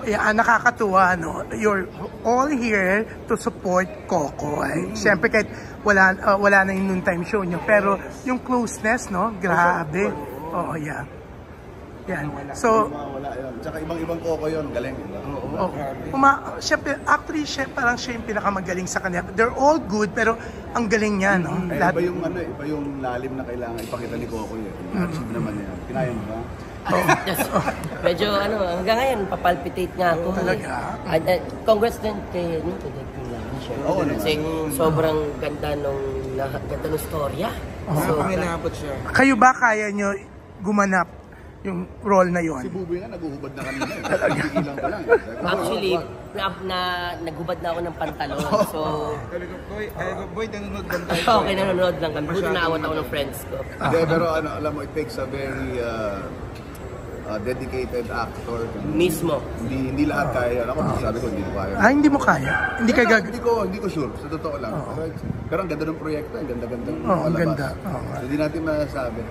Yeah, nakakatuwa, no? You're all here to support Coco. Siyempre kahit wala na yung noontime show nyo, pero yung closeness, no? Grabe. Oo, yeah. Yan. So, tsaka ibang Coco yun, galing. Siyempre, actually, parang siya yung pinakamagaling sa kanya. They're all good, pero ang galing niya, no? Iba yung lalim na kailangan ipakita ni Coco yun. Achieve naman niya. Kinaya mo ba? Medyo hanggang ngayon, papalpitate nga ako. Talaga? Congrats din kay kasi sobrang ganda nung storya. So, kayo ba kaya nyo gumanap yung role na yon? Si Buboy nga naguhubad na kanina. Nagigilang pa lang. Actually, naghubad na ako ng pantalon. So, Boy, nanonood lang tayo. Okay, nanonood lang kami. Buti naawat ako ng friends ko. Pero alam mo, it takes a very dedicated actor. Mismo. Hindi lahat kaya. Ako, sabi ko, hindi ko kaya. Hindi mo kaya? Hindi ko sure. Sa totoo lang. Pero ang ganda ng proyekto. Ang ganda-ganda. Ang ganda. Hindi natin masasabi.